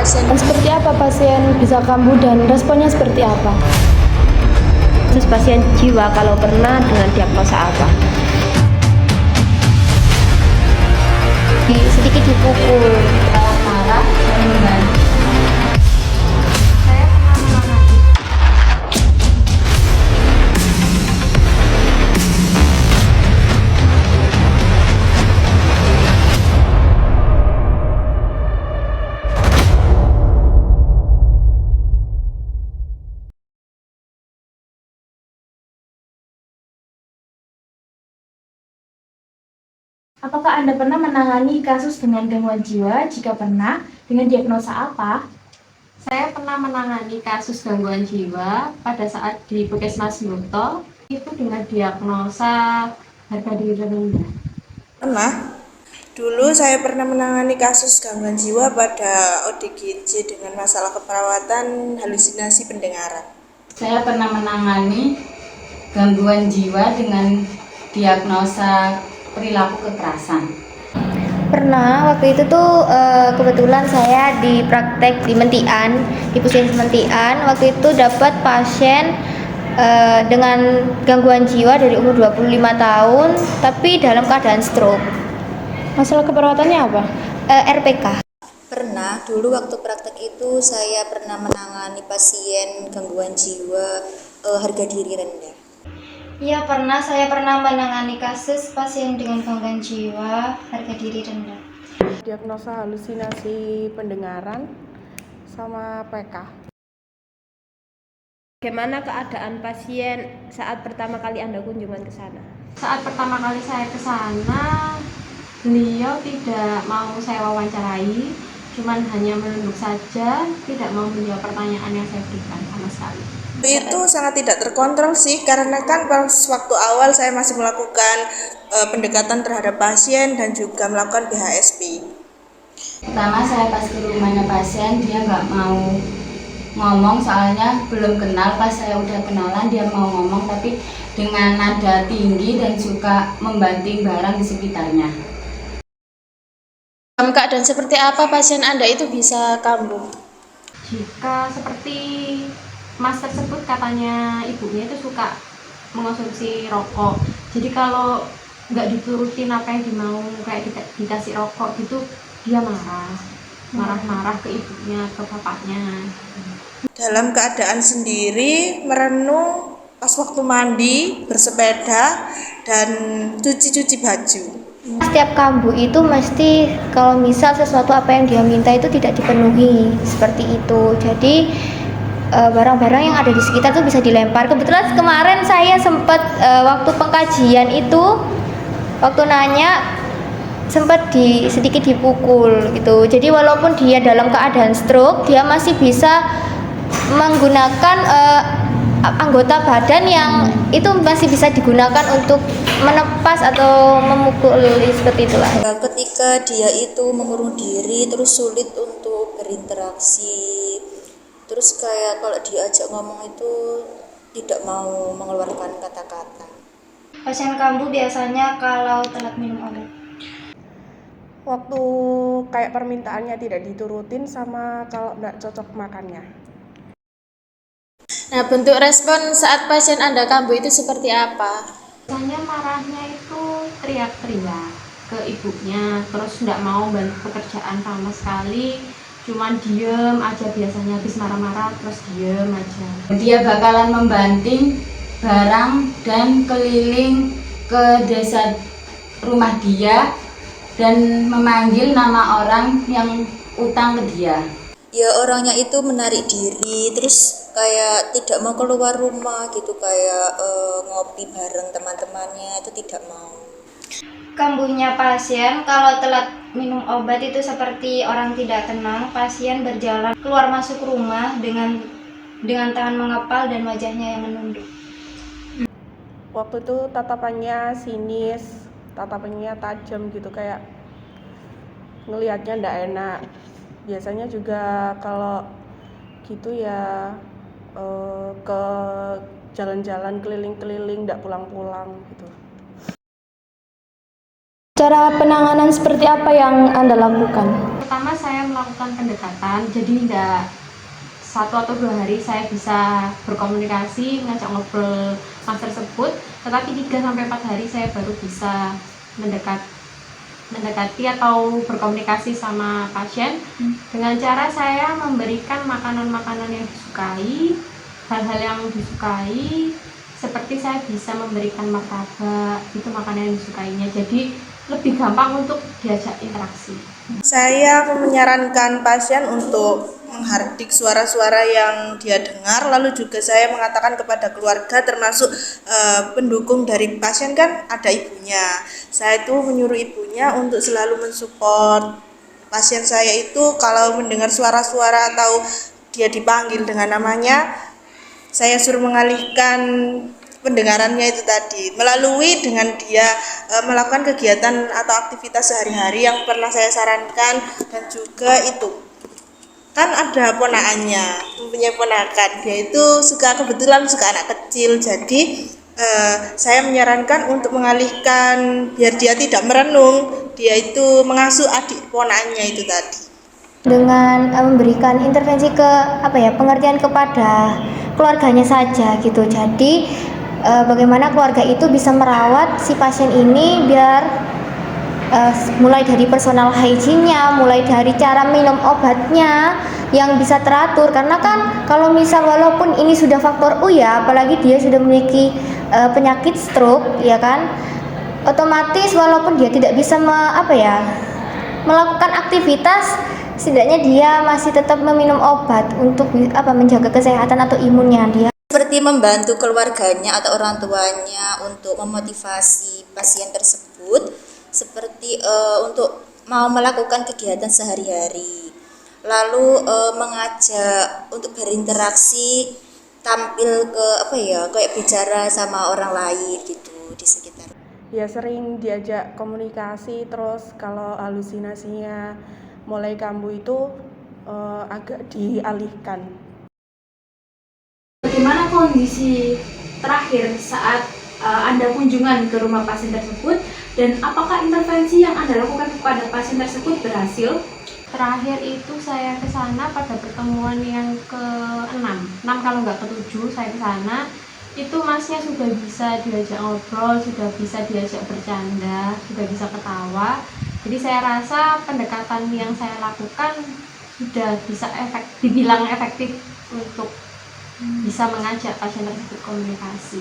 pasien. Dan seperti apa pasien bisa kambuh dan responnya seperti apa? Terus pasien jiwa kalau pernah dengan diagnosa apa? Sedikit dipukul, marah-marah, dan membantu. Saya pernah menangani. Apakah Anda pernah menangani kasus dengan gangguan jiwa? Jika pernah, dengan diagnosa apa? Saya pernah menangani kasus gangguan jiwa pada saat di Puskesmas Muto, itu dengan diagnosa harga diri rendah. Pernah. Dulu saya pernah menangani kasus gangguan jiwa pada ODGJ dengan masalah keperawatan halusinasi pendengaran. Saya pernah menangani gangguan jiwa dengan diagnosa perilaku kekerasan. Pernah, waktu itu tuh kebetulan saya di praktek di Mentian, di Puskesmas Mentian. Waktu itu dapat pasien dengan gangguan jiwa dari umur 25 tahun, tapi dalam keadaan stroke. Masalah keperawatannya apa? RPK. Pernah, dulu waktu praktek itu saya pernah menangani pasien gangguan jiwa harga diri rendah. Iya pernah, saya pernah menangani kasus pasien dengan gangguan jiwa harga diri rendah. Diagnosa halusinasi pendengaran sama PK. Bagaimana keadaan pasien saat pertama kali Anda kunjungan ke sana? Saat pertama kali saya ke sana, beliau tidak mau saya wawancarai, cuman hanya menunduk saja, tidak mau menjawab pertanyaan yang saya berikan sama sekali. Itu sangat tidak terkontrol sih, karena kan pas waktu awal saya masih melakukan pendekatan terhadap pasien dan juga melakukan BHSP. Pertama saya pas ke rumahnya pasien, dia nggak mau ngomong soalnya belum kenal. Pas saya udah kenalan dia mau ngomong, tapi dengan nada tinggi dan suka membanting barang di sekitarnya. Dalam keadaan seperti apa pasien Anda itu bisa kambuh? Jika seperti Mas tersebut katanya ibunya itu suka mengonsumsi rokok. Jadi kalau nggak diturutin apa yang dimau, kayak dikasih rokok gitu, dia marah-marah ke ibunya, ke bapaknya. Dalam keadaan sendiri, merenung pas waktu mandi, bersepeda, dan cuci-cuci baju. Setiap kambuh itu mesti kalau misal sesuatu apa yang dia minta itu tidak dipenuhi, seperti itu. Jadi barang-barang yang ada di sekitar tuh bisa dilempar. Kebetulan kemarin saya sempat waktu pengkajian itu, waktu nanya sempat sedikit dipukul gitu. Jadi walaupun dia dalam keadaan stroke, dia masih bisa menggunakan anggota badan yang itu masih bisa digunakan untuk menepas atau memukul seperti itulah. Ketika dia itu mengurung diri, terus sulit untuk berinteraksi, terus kayak kalau diajak ngomong itu tidak mau mengeluarkan kata-kata. Pasien kambuh biasanya kalau telat minum obat. Waktu kayak permintaannya tidak diturutin sama kalau nggak cocok makannya. Nah, bentuk respon saat pasien Anda kambuh itu seperti apa? Biasanya marahnya itu teriak-teriak ke ibunya, terus nggak mau bantu pekerjaan sama sekali, cuman diem aja biasanya, habis marah-marah terus diem aja. Dia bakalan membanting barang dan keliling ke desa rumah dia dan memanggil nama orang yang utang ke dia. Ya orangnya itu menarik diri, terus kayak tidak mau keluar rumah gitu, kayak ngopi bareng teman-temannya itu tidak mau. Kambuhnya pasien kalau telat minum obat itu seperti orang tidak tenang. Pasien berjalan keluar masuk rumah dengan tangan mengepal dan wajahnya yang menunduk. Waktu itu tatapannya sinis, tatapannya tajam gitu, kayak ngelihatnya ndak enak. Biasanya juga kalau gitu ya ke jalan-jalan keliling-keliling ndak pulang-pulang gitu. Cara penanganan seperti apa yang Anda lakukan? Pertama saya melakukan pendekatan, jadi tidak 1 atau 2 hari saya bisa berkomunikasi, mengajak ngobrol mas tersebut, tetapi 3 sampai 4 hari saya baru bisa mendekati atau berkomunikasi sama pasien dengan cara saya memberikan makanan-makanan yang disukai, hal-hal yang disukai, seperti saya bisa memberikan martabak, itu makanan yang disukainya, jadi lebih gampang untuk diajak interaksi. Saya menyarankan pasien untuk menghardik suara-suara yang dia dengar, lalu juga saya mengatakan kepada keluarga termasuk pendukung dari pasien kan ada ibunya. Saya itu menyuruh ibunya untuk selalu mensupport pasien saya itu kalau mendengar suara-suara atau dia dipanggil dengan namanya, saya suruh mengalihkan pendengarannya itu tadi melalui dengan dia melakukan kegiatan atau aktivitas sehari-hari yang pernah saya sarankan. Dan juga itu kan ada ponakannya, mempunyai ponakan, dia itu kebetulan suka anak kecil, jadi saya menyarankan untuk mengalihkan biar dia tidak merenung, dia itu mengasuh adik ponakannya itu tadi Dengan memberikan intervensi pengertian kepada keluarganya saja gitu. Jadi bagaimana keluarga itu bisa merawat si pasien ini biar mulai dari personal hygiene-nya, mulai dari cara minum obatnya yang bisa teratur, karena kan kalau misal walaupun ini sudah faktor uya, apalagi dia sudah memiliki penyakit stroke ya kan, otomatis walaupun dia tidak bisa melakukan aktivitas, setidaknya dia masih tetap meminum obat untuk menjaga kesehatan atau imunnya dia. Seperti membantu keluarganya atau orang tuanya untuk memotivasi pasien tersebut, seperti untuk mau melakukan kegiatan sehari-hari, lalu mengajak untuk berinteraksi, tampil kayak bicara sama orang lain gitu di sekitar. Ya sering diajak komunikasi, terus kalau halusinasinya mulai kambuh itu agak dialihkan. Bagaimana kondisi terakhir saat Anda kunjungan ke rumah pasien tersebut, dan apakah intervensi yang Anda lakukan kepada pasien tersebut berhasil? Terakhir itu saya ke sana pada pertemuan yang ke-6 kalau nggak ke-7 saya ke sana. Itu masnya sudah bisa diajak ngobrol, sudah bisa diajak bercanda, sudah bisa ketawa. Jadi saya rasa pendekatan yang saya lakukan sudah bisa dibilang efektif untuk bisa mengajak pasien tersebut komunikasi.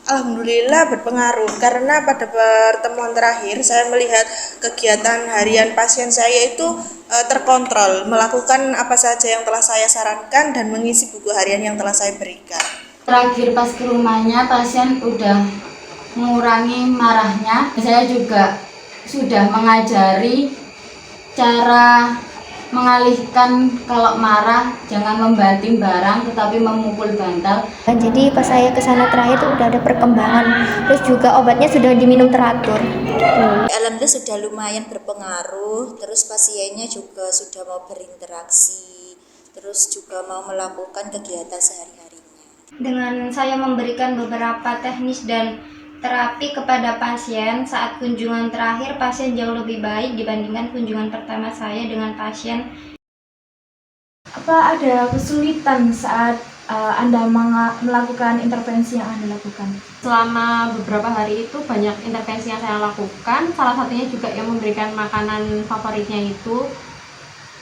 Alhamdulillah berpengaruh, karena pada pertemuan terakhir saya melihat kegiatan harian pasien saya itu terkontrol, melakukan apa saja yang telah saya sarankan dan mengisi buku harian yang telah saya berikan. Terakhir pas ke rumahnya pasien udah mengurangi marahnya. Saya juga sudah mengajari cara mengalihkan kalau marah, jangan membanting barang tetapi memukul bantal. Jadi pas saya ke sana terakhir tuh udah ada perkembangan, terus juga obatnya sudah diminum teratur. Alhamdulillah sudah lumayan berpengaruh, terus pasiennya juga sudah mau berinteraksi, terus juga mau melakukan kegiatan sehari-harinya. Dengan saya memberikan beberapa teknis dan terapi kepada pasien, saat kunjungan terakhir pasien jauh lebih baik dibandingkan kunjungan pertama saya dengan pasien. Apa ada kesulitan saat Anda melakukan intervensi yang Anda lakukan? Selama beberapa hari itu banyak intervensi yang saya lakukan, salah satunya juga yang memberikan makanan favoritnya itu.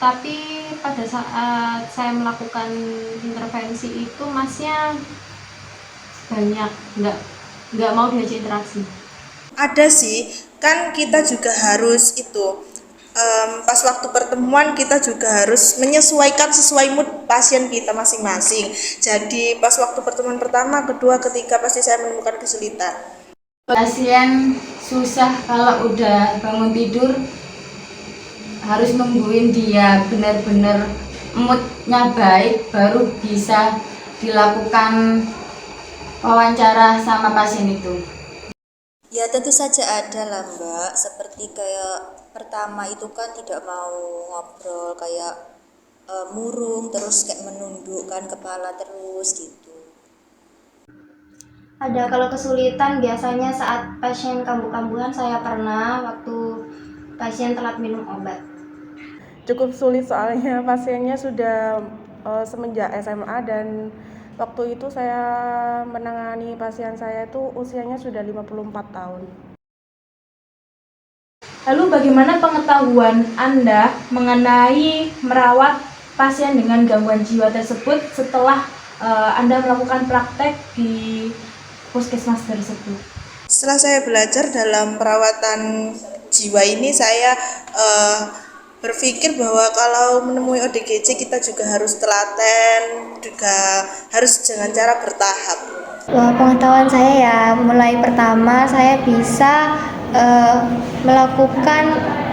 Tapi pada saat saya melakukan intervensi itu masnya banyak nggak mau diajak interaksi. Ada sih, kan kita juga harus pas waktu pertemuan kita juga harus menyesuaikan sesuai mood pasien kita masing-masing. Jadi pas waktu pertemuan pertama, kedua, ketiga pasti saya menemukan kesulitan. Pasien susah kalau udah bangun tidur, harus nungguin dia benar-benar moodnya baik baru bisa dilakukan wawancara sama pasien itu. Ya tentu saja ada lah Mbak, seperti kayak pertama itu kan tidak mau ngobrol, kayak murung terus kayak menundukkan kepala terus gitu. Ada, kalau kesulitan biasanya saat pasien kambuh-kambuhan saya pernah waktu pasien telat minum obat. Cukup sulit soalnya pasiennya sudah semenjak SMA, dan waktu itu saya menangani pasien saya itu usianya sudah 54 tahun. Lalu bagaimana pengetahuan Anda mengenai merawat pasien dengan gangguan jiwa tersebut setelah Anda melakukan praktek di puskesmas tersebut? Setelah saya belajar dalam perawatan jiwa ini, saya berpikir bahwa kalau menemui ODGJ kita juga harus telaten, juga harus dengan cara bertahap. Wah, pengetahuan saya ya, mulai pertama saya bisa melakukan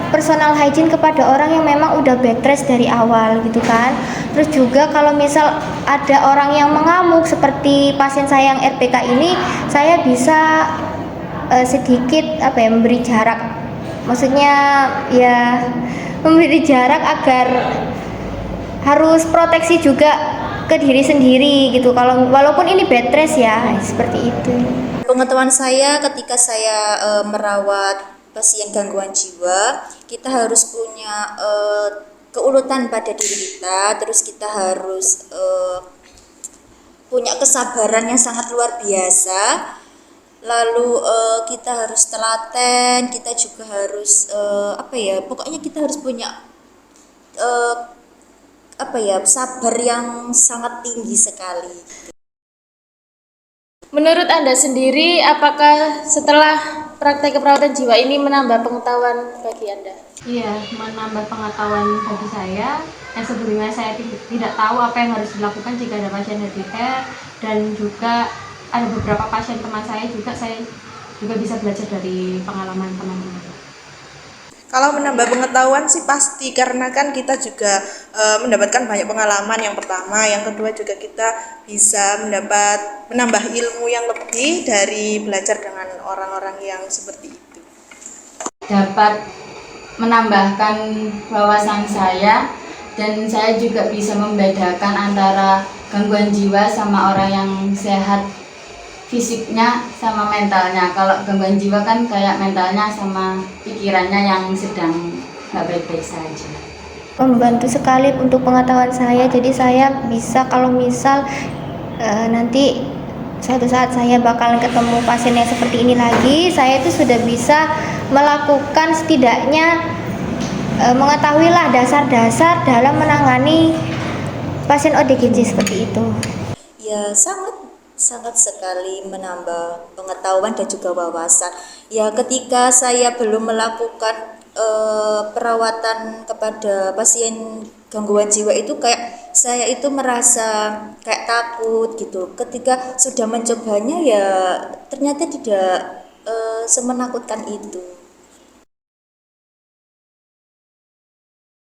personal hygiene kepada orang yang memang udah bed rest dari awal gitu kan. Terus juga kalau misal ada orang yang mengamuk seperti pasien saya yang RPK ini, saya bisa sedikit memberi jarak. Maksudnya ya memberi jarak agar harus proteksi juga ke diri sendiri gitu. Kalau walaupun ini bed rest ya, seperti itu. Pengetahuan saya ketika saya merawat pasien gangguan jiwa, kita harus punya keuletan pada diri kita, terus kita harus punya kesabaran yang sangat luar biasa. Lalu kita harus telaten, kita juga harus pokoknya kita harus punya sabar yang sangat tinggi sekali. Menurut Anda sendiri, apakah setelah praktek keperawatan jiwa ini menambah pengetahuan bagi Anda? Iya, menambah pengetahuan bagi saya yang sebelumnya saya tidak tahu apa yang harus dilakukan jika ada pasien HDR, dan juga ada beberapa pasien teman saya juga bisa belajar dari pengalaman teman-teman. Kalau menambah pengetahuan sih pasti, karena kan kita juga mendapatkan banyak pengalaman yang pertama, yang kedua juga kita bisa menambah ilmu yang lebih dari belajar dengan orang-orang yang seperti itu. Dapat menambahkan wawasan saya, dan saya juga bisa membedakan antara gangguan jiwa sama orang yang sehat fisiknya sama mentalnya. Kalau gangguan jiwa kan kayak mentalnya sama pikirannya yang sedang nggak baik-baik saja. Membantu sekali untuk pengetahuan saya, jadi saya bisa kalau misal nanti suatu saat saya bakalan ketemu pasien yang seperti ini lagi, saya itu sudah bisa melakukan setidaknya mengetahuilah dasar-dasar dalam menangani pasien ODGJ seperti itu. Ya, sangat sekali menambah pengetahuan dan juga wawasan. Ya, ketika saya belum melakukan perawatan kepada pasien gangguan jiwa itu, kayak saya itu merasa kayak takut gitu. Ketika sudah mencobanya ya ternyata tidak semenakutkan itu.